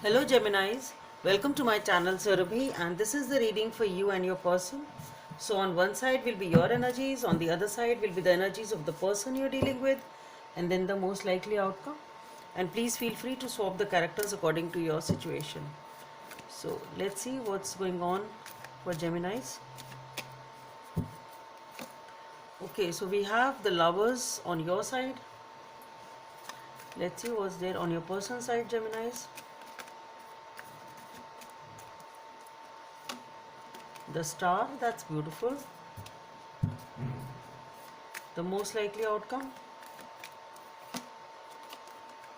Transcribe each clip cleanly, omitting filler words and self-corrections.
Hello Geminis, welcome to my channel Surabhi, and this is the reading for you and your person. So on one side will be your energies, on the other side will be the energies of the person you're dealing with, and then the most likely outcome. And please feel free to swap the characters according to your situation. So let's see what's going on for Geminis. Okay, so we have the lovers on your side. Let's see what's there on your person side, Geminis. The star, that's beautiful. The most likely outcome,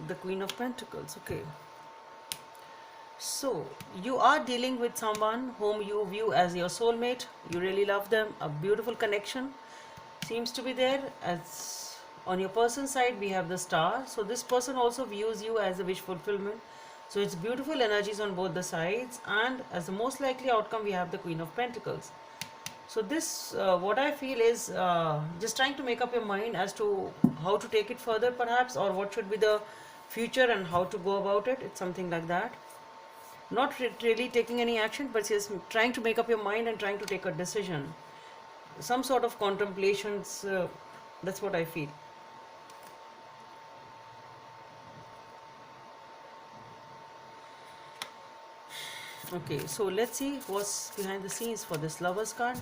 the Queen of Pentacles. Okay, so you are dealing with someone whom you view as your soulmate. You really love them. A beautiful connection seems to be there. As on your person's side we have the star, so this person also views you as a wish fulfillment. So it's beautiful energies on both the sides, and as the most likely outcome we have the Queen of Pentacles. So this, what I feel is just trying to make up your mind as to how to take it further perhaps, or what should be the future and how to go about it. It's something like that. Not really taking any action, but just trying to make up your mind and trying to take a decision. Some sort of contemplations, that's what I feel. Okay, so let's see what's behind the scenes for this Lovers card.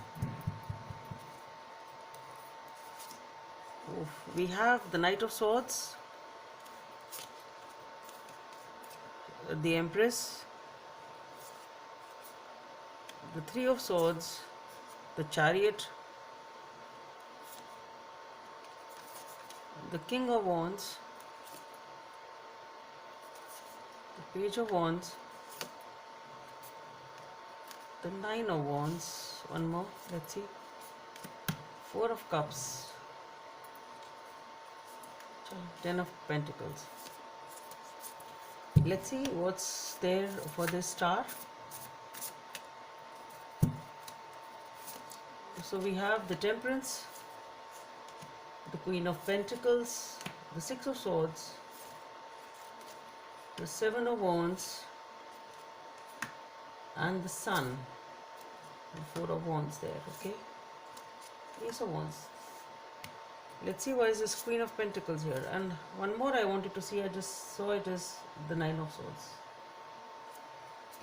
We have the Knight of Swords, the Empress, the Three of Swords, the Chariot, the King of Wands, the Page of Wands, the Nine of Wands, one more, let's see, Four of Cups, Ten of Pentacles. Let's see what's there for this star. So we have the Temperance, the Queen of Pentacles, the Six of Swords, the Seven of Wands, and the Sun. The Four of Wands there, okay? Ace of Wands. Let's see why is this Queen of Pentacles here. And one more I wanted to see, I just saw it is the Nine of Swords.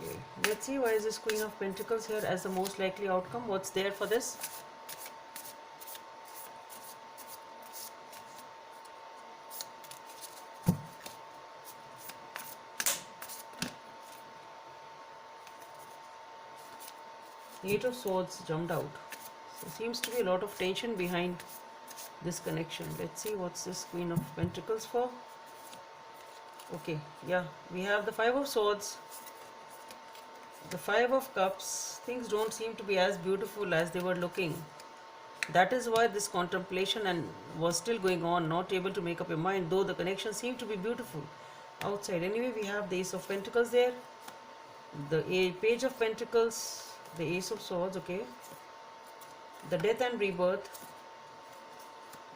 Okay, let's see why is this Queen of Pentacles here as the most likely outcome. What's there for this? Eight of Swords jumped out. So seems to be a lot of tension behind this connection. Let's see what's this Queen of Pentacles for. Okay, yeah, we have the Five of Swords, the Five of Cups. Things don't seem to be as beautiful as they were looking. That is why this contemplation and was still going on, not able to make up your mind, though the connection seemed to be beautiful outside. Anyway, we have the Ace of Pentacles there, the Page of Pentacles, the Ace of Swords, okay, the Death and Rebirth,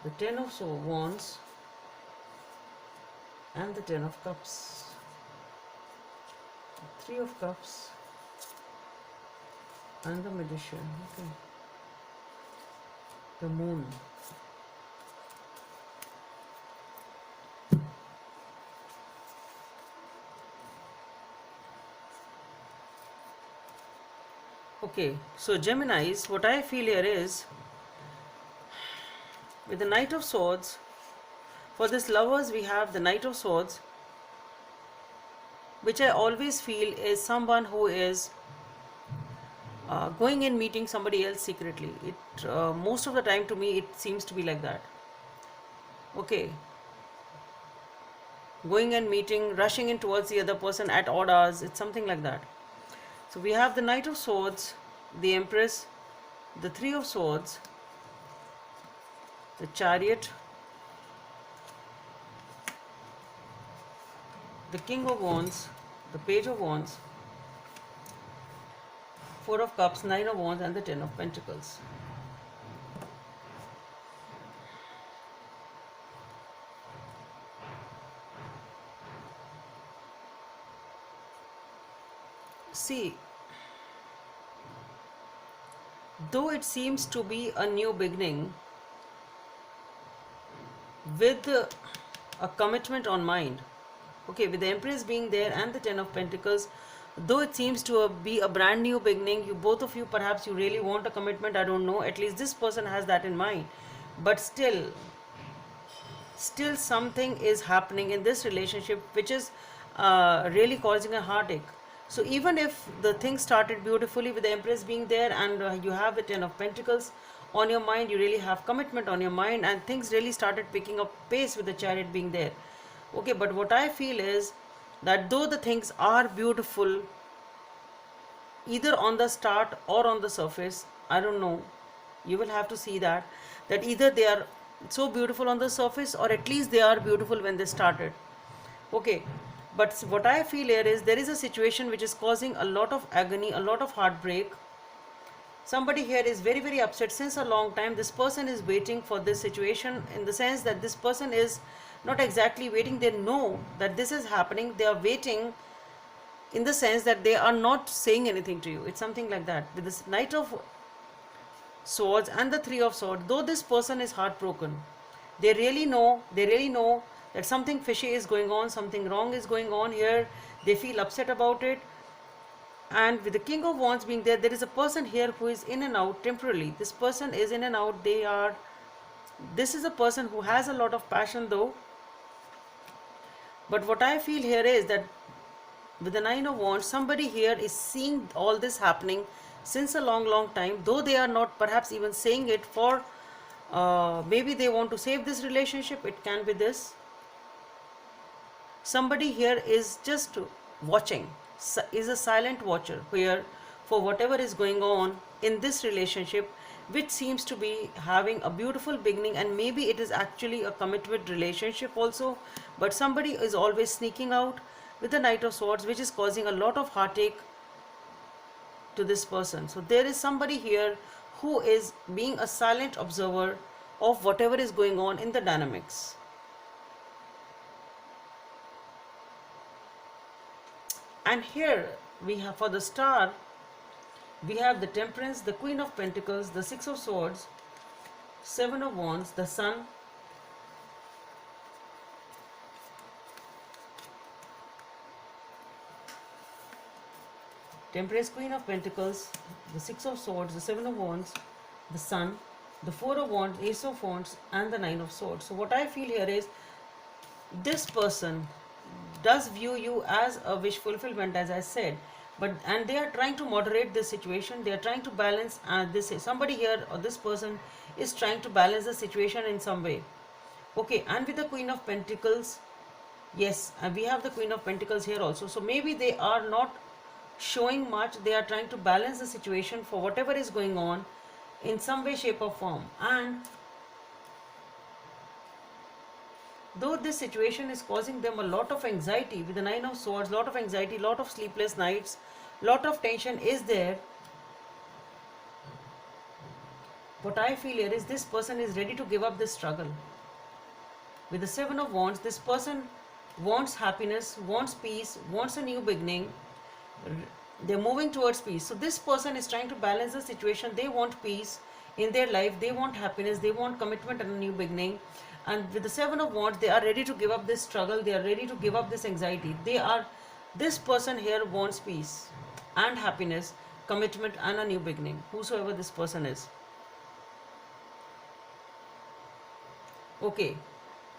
the Ten of Wands, and the Ten of Cups, the Three of Cups, and the Magician, okay, the Moon. Okay, so Geminis, what I feel here is, with the Knight of Swords, for this lovers we have the Knight of Swords, which I always feel is someone who is going and meeting somebody else secretly. It most of the time to me it seems to be like that. Okay, going and meeting, rushing in towards the other person at odd hours, it's something like that. So we have the Knight of Swords, the Empress, the Three of Swords, the Chariot, the King of Wands, the Page of Wands, Four of Cups, Nine of Wands, and the Ten of Pentacles. See, though it seems to be a new beginning with a commitment on mind, okay, with the Empress being there and the Ten of Pentacles, though it seems to be a brand new beginning, you both of you, perhaps you really want a commitment, I don't know, at least this person has that in mind, but still something is happening in this relationship which is really causing a heartache. So even if the thing started beautifully with the Empress being there and you have the Ten of Pentacles on your mind, you really have commitment on your mind, and things really started picking up pace with the Chariot being there. Okay, but what I feel is that though the things are beautiful either on the start or on the surface, I don't know, you will have to see that either they are so beautiful on the surface or at least they are beautiful when they started. Okay, but what I feel here is there is a situation which is causing a lot of agony, a lot of heartbreak. Somebody here is very very upset since a long time. This person is waiting for this situation, in the sense that this person is not exactly waiting, they know that this is happening, they are waiting, in the sense that they are not saying anything to you. It's something like that. With this Knight of Swords and the Three of Swords, though this person is heartbroken, they really know that something fishy is going on, something wrong is going on here, they feel upset about it. And with the King of Wands being there, there is a person here who is in and out temporarily. This person is in and out, this is a person who has a lot of passion though. But what I feel here is that with the Nine of Wands, somebody here is seeing all this happening since a long time, though they are not perhaps even saying it for maybe they want to save this relationship, it can be this. Somebody here is just watching, is a silent watcher here for whatever is going on in this relationship, which seems to be having a beautiful beginning, and maybe it is actually a committed relationship also, but somebody is always sneaking out with the Knight of Swords, which is causing a lot of heartache to this person. So there is somebody here who is being a silent observer of whatever is going on in the dynamics. And here we have, for the Star, we have the Temperance, the Queen of Pentacles, the Six of Swords, Seven of Wands, the Sun, Temperance, Queen of Pentacles, the Six of Swords, the Seven of Wands, the Sun, the Four of Wands, Ace of Wands, and the Nine of Swords. So what I feel here is this person does view you as a wish fulfillment, as I said, and they are trying to moderate this situation, they are trying to balance, this somebody here or this person is trying to balance the situation in some way. Okay, and with the Queen of Pentacles, yes, and we have the Queen of Pentacles here also, so maybe they are not showing much, they are trying to balance the situation for whatever is going on in some way, shape or form. And though this situation is causing them a lot of anxiety, with the Nine of Swords, lot of anxiety, lot of sleepless nights, lot of tension is there, what I feel here is this person is ready to give up this struggle. With the Seven of Wands, this person wants happiness, wants peace, wants a new beginning, they're moving towards peace. So this person is trying to balance the situation, they want peace in their life, they want happiness, they want commitment and a new beginning. And with the Seven of Wands, they are ready to give up this struggle, they are ready to give up this anxiety. This person here wants peace and happiness, commitment and a new beginning, whosoever this person is. Okay,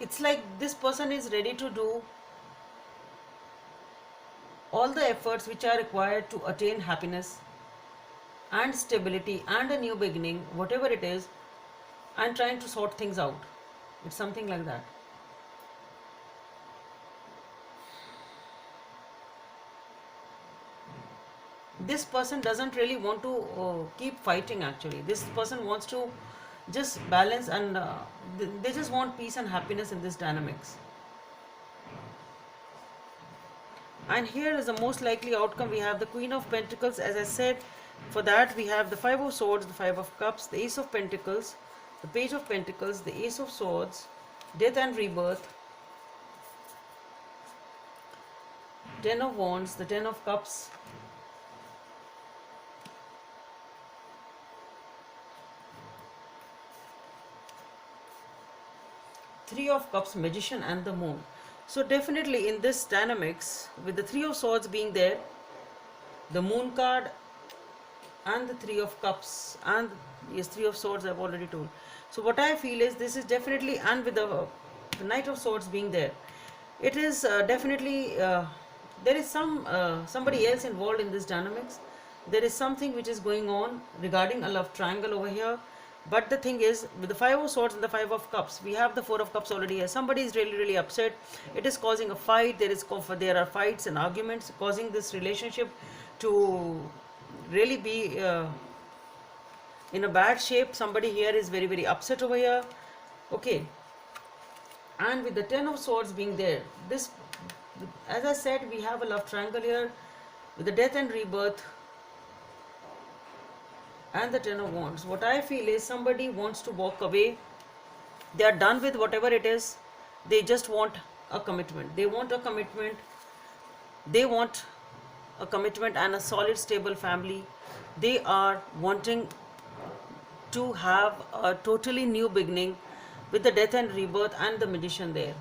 it's like this person is ready to do all the efforts which are required to attain happiness and stability and a new beginning, whatever it is, and trying to sort things out. It's something like that. This person doesn't really want to keep fighting actually. This person wants to just balance, and they just want peace and happiness in this dynamics. And here is the most likely outcome. We have the Queen of Pentacles, as I said. For that we have the Five of Swords, the Five of Cups, the Ace of Pentacles, the Page of Pentacles, the Ace of Swords, Death and Rebirth, Ten of Wands, the Ten of Cups, Three of Cups, Magician and the Moon. So definitely in this dynamics, with the Three of Swords being there, the Moon card and the Three of Cups and yes, Three of Swords I've already told. So what I feel is this is definitely, and with the Knight of Swords being there, it is definitely there is somebody else involved in this dynamics. There is something which is going on regarding a love triangle over here. But the thing is, with the Five of Swords and the Five of Cups, we have the Four of Cups already here. Somebody is really upset. It is causing a fight. There are fights and arguments causing this relationship to really be in a bad shape. Somebody here is very upset over here. Okay. And with the Ten of Swords being there, this, as I said, we have a love triangle here with the Death and Rebirth and the Ten of Wands. What I feel is somebody wants to walk away. They are done with whatever it is. They just want a commitment. They want a commitment. They want a commitment and a solid, stable family. They are wanting to have a totally new beginning with the Death and Rebirth and the Magician there.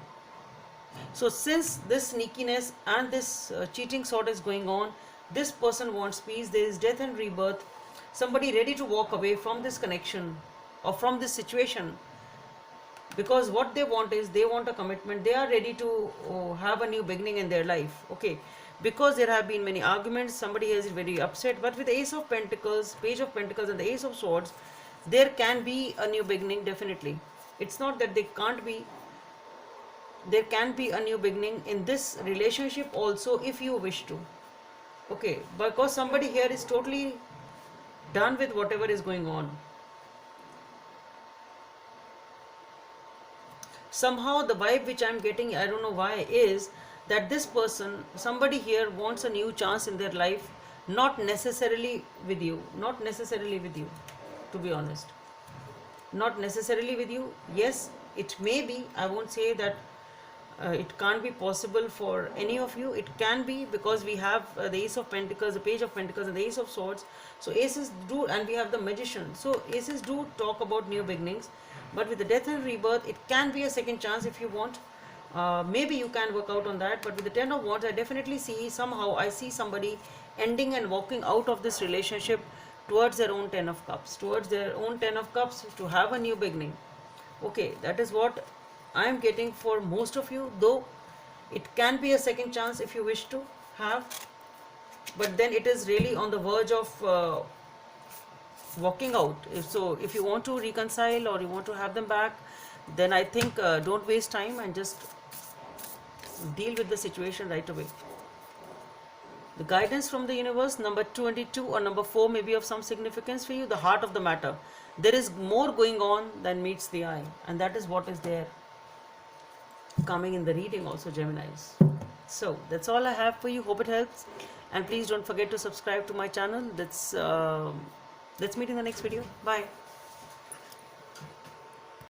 So since this sneakiness and this cheating sort is going on, this person wants peace. There is Death and Rebirth. Somebody ready to walk away from this connection or from this situation, because what they want is they want a commitment. They are ready to have a new beginning in their life. Okay, because there have been many arguments, somebody is very upset. But with the Ace of Pentacles, Page of Pentacles and the Ace of Swords, there can be a new beginning. Definitely, it's not that they can't be. There can be a new beginning in this relationship also, if you wish to. Okay, because somebody here is totally done with whatever is going on. Somehow the vibe which I'm getting, I don't know why, is that this person, somebody here wants a new chance in their life, not necessarily with you, to be honest. Not necessarily with you. Yes, it may be. I won't say that it can't be possible for any of you. It can be, because we have the Ace of Pentacles, the Page of Pentacles and the Ace of Swords. So aces do, and we have the Magician. So aces do talk about new beginnings. But with the Death and Rebirth, it can be a second chance if you want. Maybe you can work out on that. But with the Ten of Wands, I definitely see, somehow I see somebody ending and walking out of this relationship towards their own Ten of Cups, to have a new beginning. Okay, that is what I am getting for most of you, though it can be a second chance if you wish to have. But then it is really on the verge of walking out. If you want to reconcile or you want to have them back, then I think don't waste time and just deal with the situation right away. The guidance from the universe, number 22 or number 4 may be of some significance for you. The heart of the matter. There is more going on than meets the eye, and that is what is there coming in the reading also, Geminis. So that's all I have for you. Hope it helps, and please don't forget to subscribe to my channel. Let's meet in the next video. Bye.